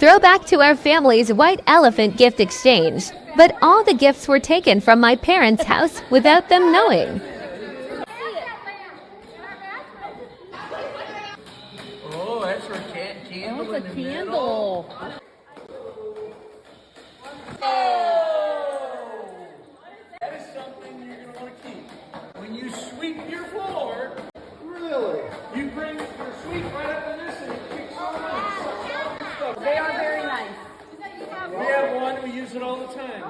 throwback to our family's white elephant gift exchange, but all the gifts were taken from my parents' house without them knowing. Oh, that's for candle. Oh, it's a candle. Oh! That is something you're going to want to keep. When you sweep your floor, really, you bring your sweep right up in this and it kicks on and stuff. They are very nice. We have one, we use it all the time.